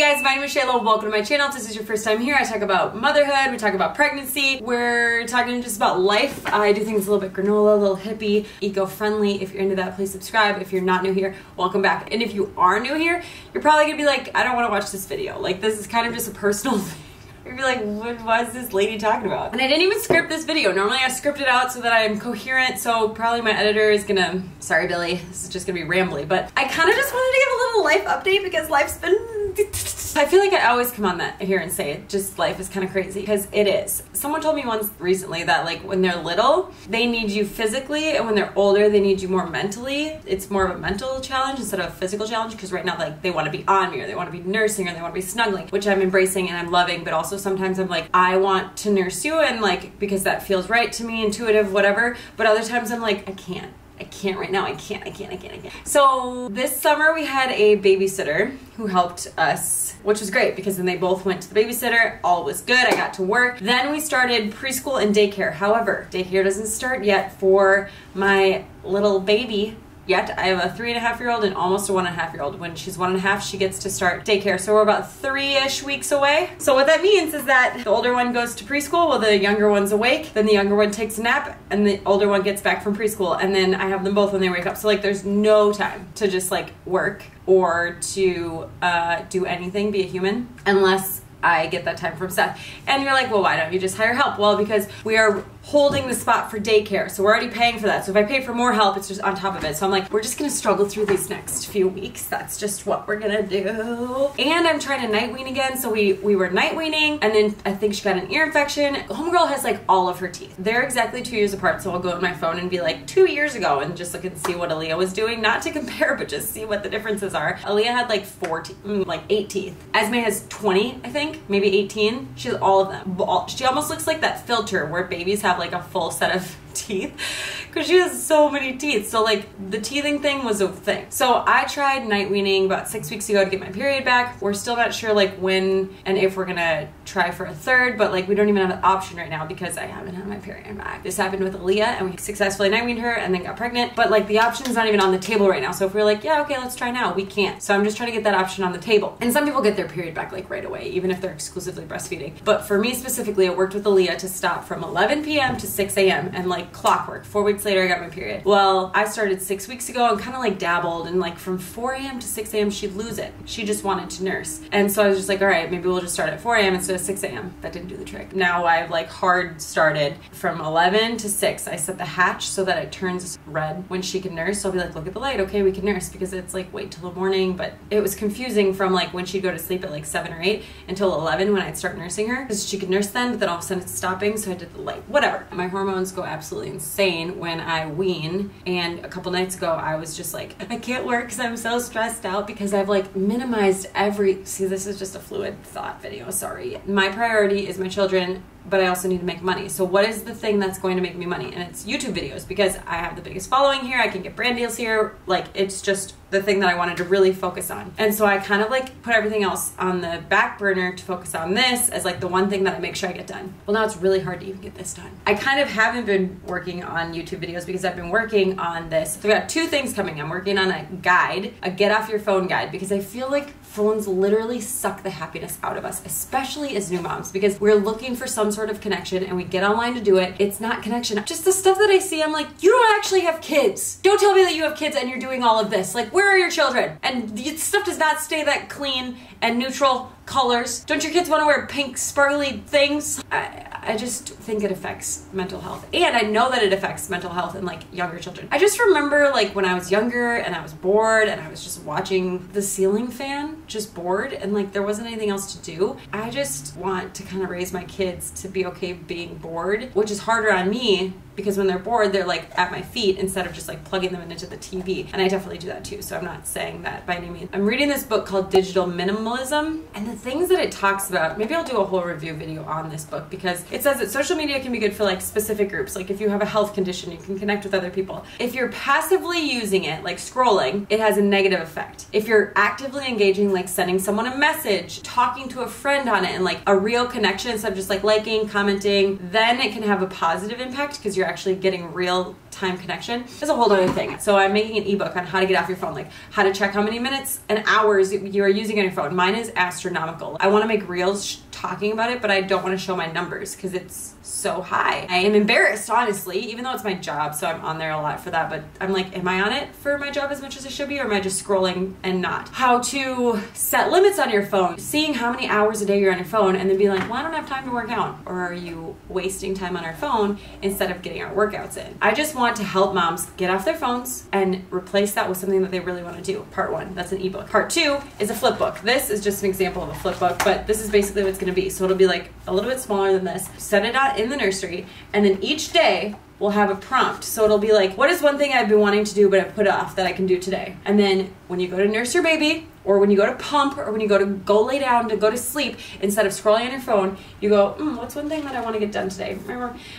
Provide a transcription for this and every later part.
guys, my name is Shayla. Welcome to my channel. If this is your first time here, I talk about motherhood, we talk about pregnancy, we're talking just about life. I do things a little bit granola, a little hippie, eco-friendly. If you're into that, please subscribe. If you're not new here, welcome back. And if you are new here, you're probably gonna be like, I don't wanna watch this video. Like, this is kind of just a personal thing. You'd be like, what is this lady talking about? And I didn't even script this video. Normally I script it out so that I'm coherent, so probably my editor is gonna, sorry Billy, this is just gonna be rambly, but I kind of just wanted to give a little life update because life's been, I feel like I always come on that here and say it, just life is kind of crazy, because it is. Someone told me once recently that like when they're little, they need you physically, and when they're older, they need you more mentally. It's more of a mental challenge instead of a physical challenge, because right now like they want to be on me, or they want to be nursing, or they want to be snuggling, which I'm embracing and I'm loving, but also sometimes I'm like, I want to nurse you, and like, because that feels right to me, intuitive, whatever, but other times I'm like, I can't right now, I can't. So this summer we had a babysitter who helped us, which was great because then they both went to the babysitter, all was good, I got to work. Then we started preschool and daycare. However, daycare doesn't start yet for my little baby yet. I have a 3.5-year-old and almost a 1.5-year-old. When she's 1.5, she gets to start daycare. So we're about 3-ish weeks away. So what that means is that the older one goes to preschool while the younger one's awake. Then the younger one takes a nap and the older one gets back from preschool. And then I have them both when they wake up. So like there's no time to just like work or to do anything, be a human, unless I get that time from Seth. And you're like, well, why don't you just hire help? Well, because we are holding the spot for daycare, so we're already paying for that. So if I pay for more help, it's just on top of it. So I'm like, we're just gonna struggle through these next few weeks. That's just what we're gonna do. And I'm trying to night wean again. So we were night weaning, and then I think she got an ear infection. Homegirl has like all of her teeth. They're exactly 2 years apart, so I'll go on my phone and be like 2 years ago and just look and see what Aaliyah was doing. Not to compare, but just see what the differences are. Aaliyah had like 8 teeth. Esme has 20, I think, maybe 18. She has all of them. She almost looks like that filter where babies have like a full set of teeth, because she has so many teeth. So like the teething thing was a thing. So I tried night weaning about 6 weeks ago to get my period back. We're still not sure like when and if we're gonna try for a third, but like we don't even have an option right now because I haven't had my period back. This happened with Aaliyah and we successfully night weaned her and then got pregnant, but like the option's not even on the table right now. So if we're like, yeah, okay, let's try now, we can't. So I'm just trying to get that option on the table. And some people get their period back like right away, even if they're exclusively breastfeeding. But for me specifically, it worked with Aaliyah to stop from 11 p.m. to 6 a.m. and like clockwork. 4 weeks later, I got my period. Well, I started 6 weeks ago and kind of like dabbled, and like from 4 a.m. to 6 a.m. she'd lose it. She just wanted to nurse. And so I was just like, all right, maybe we'll just start at 4 a.m. instead of 6 a.m. That didn't do the trick. Now I've like hard started from 11 to 6. I set the hatch so that it turns red when she can nurse. So I'll be like, look at the light, okay, we can nurse, because it's like wait till the morning. But it was confusing from like when she'd go to sleep at like 7 or 8 until 11 when I'd start nursing her, because she could nurse then, but then all of a sudden it's stopping, so I did the light. Whatever. My hormones go absolutely insane when I wean, and a couple nights ago I was just like, I can't work because I'm so stressed out, because I've like minimized see, this is just a fluid thought video, sorry. My priority is my children, but I also need to make money. So what is the thing that's going to make me money? And it's YouTube videos, because I have the biggest following here, I can get brand deals here, like it's just the thing that I wanted to really focus on. And so I kind of like put everything else on the back burner to focus on this as like the one thing that I make sure I get done. Well, now it's really hard to even get this done. I kind of haven't been working on YouTube videos because I've been working on this. So we got 2 things coming. I'm working on a guide, a get off your phone guide, because I feel like phones literally suck the happiness out of us, especially as new moms, because we're looking for some sort of connection and we get online to do it. It's not connection. Just the stuff that I see, I'm like, you don't actually have kids. Don't tell me that you have kids and you're doing all of this. Like, where are your children? And the stuff does not stay that clean and neutral colors. Don't your kids want to wear pink sparkly things? I just think it affects mental health. And I know that it affects mental health in like younger children. I just remember like when I was younger and I was bored and I was just watching the ceiling fan, just bored, and like there wasn't anything else to do. I just want to kind of raise my kids to be okay being bored, which is harder on me because when they're bored, they're like at my feet instead of just like plugging them into the TV. And I definitely do that too, so I'm not saying that by any means. I'm reading this book called Digital Minimalism, and the things that it talks about, maybe I'll do a whole review video on this book, because it says that social media can be good for like specific groups. Like if you have a health condition, you can connect with other people. If you're passively using it, like scrolling, it has a negative effect. If you're actively engaging, like sending someone a message, talking to a friend on it, and like a real connection instead of just like liking, commenting, then it can have a positive impact because you're actually getting real time connection is a whole other thing. So I'm making an ebook on how to get off your phone, like how to check how many minutes and hours you are using on your phone. Mine is astronomical. I want to make reels talking about it, but I don't want to show my numbers because it's so high. I am embarrassed, honestly, even though it's my job, so I'm on there a lot for that, but I'm like, am I on it for my job as much as I should be, or am I just scrolling and not? How to set limits on your phone, seeing how many hours a day you're on your phone, and then be like, well, I don't have time to work out, or are you wasting time on our phone instead of getting our workouts in? I just want to help moms get off their phones and replace that with something that they really want to do. Part 1, that's an ebook. Part 2 is a flip book. This is just an example of a flip book, but this is basically what it's going to be. So it'll be like a little bit smaller than this. Set it out in the nursery, and then each day we'll have a prompt. So it'll be like, what is one thing I've been wanting to do but I put off that I can do today? And then when you go to nurse your baby, or when you go to pump, or when you go lay down to go to sleep, instead of scrolling on your phone, you go, what's one thing that I want to get done today?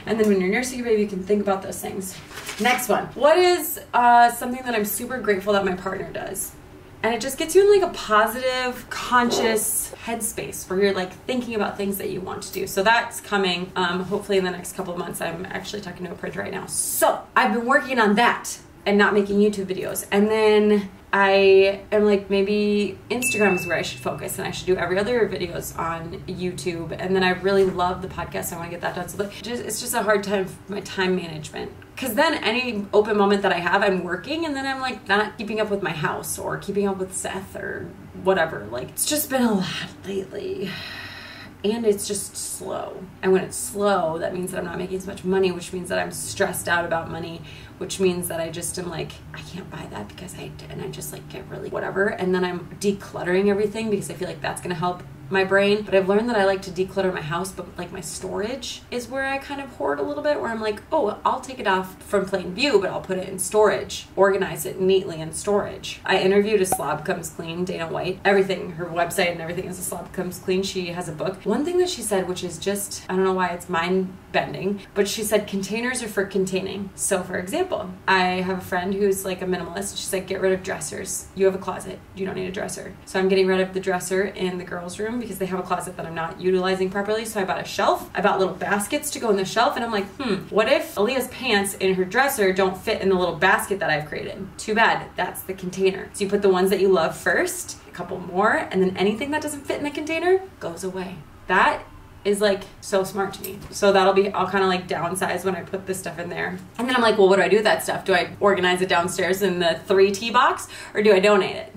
And then when you're nursing your baby, you can think about those things. Next one. What is something that I'm super grateful that my partner does? And it just gets you in like a positive, conscious headspace where you're like thinking about things that you want to do. So that's coming hopefully in the next couple of months. I'm actually talking to a printer right now. So I've been working on that and not making YouTube videos. And then I am like, maybe Instagram is where I should focus, and I should do every other videos on YouTube. And then I really love the podcast, so I want to get that done. So it's just a hard time for my time management. Because then any open moment that I have, I'm working, and then I'm like not keeping up with my house or keeping up with Seth or whatever. Like, it's just been a lot lately. And it's just slow. And when it's slow, that means that I'm not making as much money, which means that I'm stressed out about money, which means that I just am like, I can't buy that because I just like get really whatever. And then I'm decluttering everything because I feel like that's gonna help my brain. But I've learned that I like to declutter my house, but like my storage is where I kind of hoard a little bit, where I'm like, oh, I'll take it off from plain view, but I'll put it in storage, organize it neatly in storage. I interviewed a Slob Comes Clean, Dana White. Everything, her website and everything is a Slob Comes Clean. She has a book. One thing that she said, which is just, I don't know why it's mind bending, but she said containers are for containing. So for example, I have a friend who's like a minimalist. She's like, get rid of dressers. You have a closet. You don't need a dresser. So I'm getting rid of the dresser in the girls' room because they have a closet that I'm not utilizing properly. So I bought a shelf. I bought little baskets to go in the shelf, and I'm like, what if Aaliyah's pants in her dresser don't fit in the little basket that I've created? Too bad. That's the container. So you put the ones that you love first, a couple more, and then anything that doesn't fit in the container goes away. That is like so smart to me. So that'll be, I'll kind of like downsize when I put this stuff in there. And then I'm like, well, what do I do with that stuff? Do I organize it downstairs in the 3T box, or do I donate it?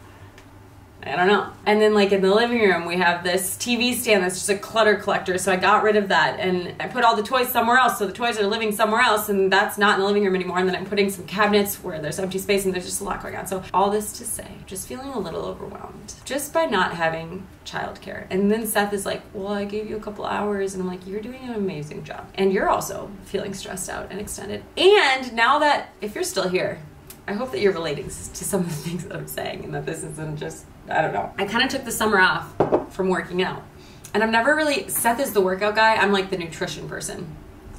I don't know. And then like in the living room, we have this TV stand that's just a clutter collector. So I got rid of that and I put all the toys somewhere else. So the toys are living somewhere else, and that's not in the living room anymore. And then I'm putting some cabinets where there's empty space, and there's just a lot going on. So all this to say, just feeling a little overwhelmed just by not having childcare. And then Seth is like, well, I gave you a couple hours. And I'm like, you're doing an amazing job. And you're also feeling stressed out and extended. And now that, if you're still here, I hope that you're relating to some of the things that I'm saying, and that this isn't just, I don't know. I kind of took the summer off from working out. And I've never really, Seth is the workout guy. I'm like the nutrition person.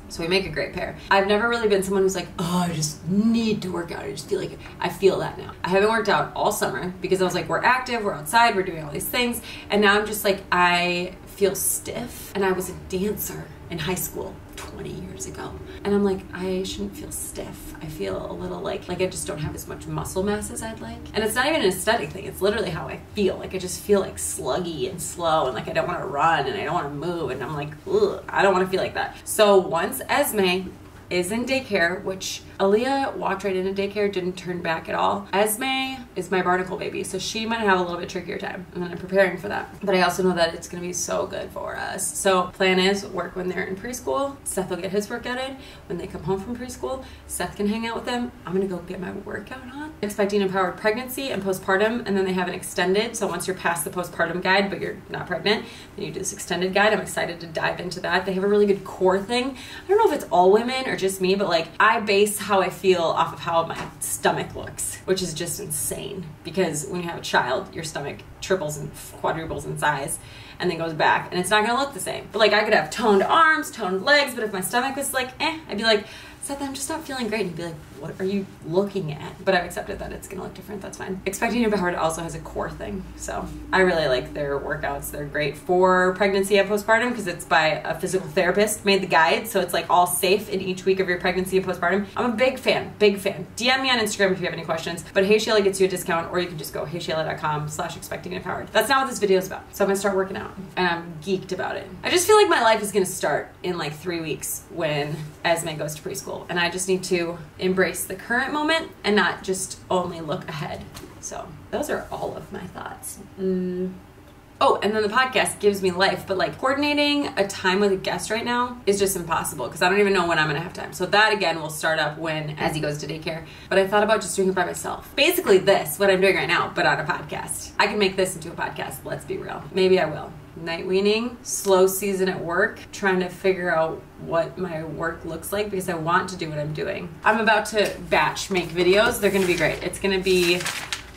So we make a great pair. I've never really been someone who's like, oh, I just need to work out. I just feel like, I feel that now. I haven't worked out all summer because I was like, we're active, we're outside, we're doing all these things. And now I'm just like, I feel stiff. And I was a dancer in high school 20 years ago. And I'm like, I shouldn't feel stiff. I feel a little like I just don't have as much muscle mass as I'd like. And it's not even an aesthetic thing. It's literally how I feel. Like I just feel like sluggy and slow, and like I don't want to run and I don't want to move. And I'm like, ugh, I don't want to feel like that. So once Esme is in daycare, which Aaliyah walked right into daycare, didn't turn back at all. Esme is my barnacle baby, so she might have a little bit trickier time, and I'm preparing for that. But I also know that it's gonna be so good for us. So plan is work when they're in preschool. Seth will get his workout in. When they come home from preschool, Seth can hang out with them. I'm gonna go get my workout on. Expecting empowered pregnancy and postpartum, and then they have an extended, so once you're past the postpartum guide but you're not pregnant, then you do this extended guide. I'm excited to dive into that. They have a really good core thing. I don't know if it's all women or just me, but like I base how I feel off of how my stomach looks, which is just insane, because when you have a child, your stomach triples and quadruples in size and then goes back, and it's not gonna look the same. But like I could have toned arms, toned legs, but if my stomach was like I'd be like, Seth, I'm just not feeling great. And he'd be like, what are you looking at? But I've accepted that it's gonna look different, that's fine. Expecting Empowered also has a core thing. So I really like their workouts. They're great for pregnancy and postpartum because it's by a physical therapist, made the guide. So it's like all safe in each week of your pregnancy and postpartum. I'm a big fan, big fan. DM me on Instagram if you have any questions, but Hey Shayla gets you a discount, or you can just go heyshayla.com/expectingempowered. That's not what this video is about. So I'm gonna start working out and I'm geeked about it. I just feel like my life is gonna start in like 3 weeks when Esme goes to preschool, and I just need to embrace the current moment and not just only look ahead. So those are all of my thoughts. Oh, and then the podcast gives me life, but like coordinating a time with a guest right now is just impossible because I don't even know when I'm gonna have time. So that again will start up as he goes to daycare. But I thought about just doing it by myself. Basically this, what I'm doing right now, but on a podcast. I can make this into a podcast, let's be real. Maybe I will. Night weaning, slow season at work, trying to figure out what my work looks like because I want to do what I'm doing. I'm about to batch make videos. They're gonna be great. It's gonna be,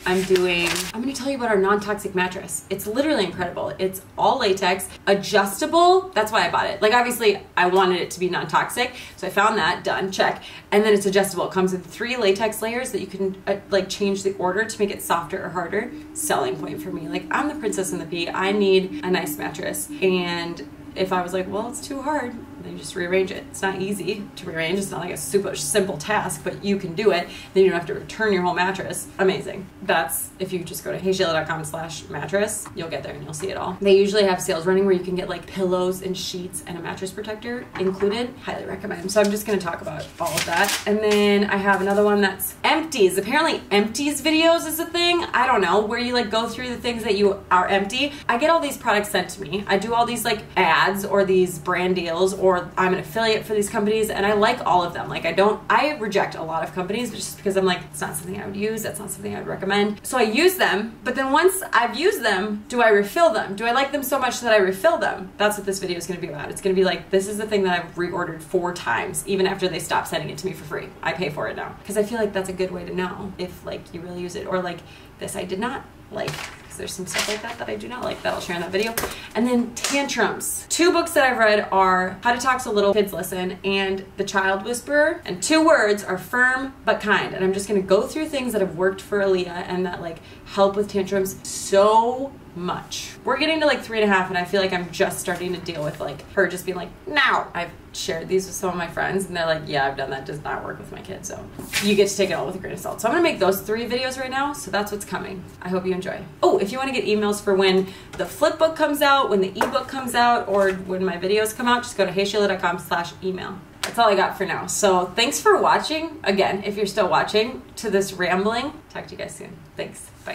I'm gonna tell you about our non-toxic mattress. It's literally incredible. It's all latex, adjustable. That's why I bought it. Like obviously I wanted it to be non-toxic. So I found that, done, check. And then it's adjustable. It comes with 3 latex layers that you can like change the order to make it softer or harder. Selling point for me. Like I'm the princess in the pea. I need a nice mattress. And if I was like, well, it's too hard, then you just rearrange it. It's not easy to rearrange. It's not like a super simple task, but you can do it. Then you don't have to return your whole mattress. Amazing. That's, if you just go to heyshayla.com/mattress, you'll get there and you'll see it all. They usually have sales running where you can get like pillows and sheets and a mattress protector included. Highly recommend. So I'm just gonna talk about all of that. And then I have another one that's empties. Apparently empties videos is a thing. I don't know, where you like go through the things that you are empty. I get all these products sent to me. I do all these like ads or these brand deals, or I'm an affiliate for these companies, and I like all of them. Like I reject a lot of companies just because I'm like, it's not something I would use, that's not something I would recommend. So I use them, but then once I've used them, do I refill them? Do I like them so much that I refill them? That's what this video is gonna be about. It's gonna be like, this is the thing that I've reordered 4 times, even after they stopped sending it to me for free. I pay for it now. Because I feel like that's a good way to know if like you really use it, or like this I did not like. There's some stuff like that I do not like that I'll share in that video. And then tantrums. 2 books that I've read are How to Talk So Little Kids Listen and The Child Whisperer. And 2 words are firm but kind. And I'm just gonna go through things that have worked for Aaliyah and that like help with tantrums so much. We're getting to like 3.5 and I feel like I'm just starting to deal with like her just being like, now. I've shared these with some of my friends and they're like, yeah, I've done that, does not work with my kids. So you get to take it all with a grain of salt. So I'm gonna make those 3 videos right now. So that's what's coming. I hope you enjoy. Oh, if you wanna get emails for when the flip book comes out, when the ebook comes out, or when my videos come out, just go to heyshayla.com/email. That's all I got for now. So thanks for watching. Again, if you're still watching to this rambling, talk to you guys soon. Thanks, bye.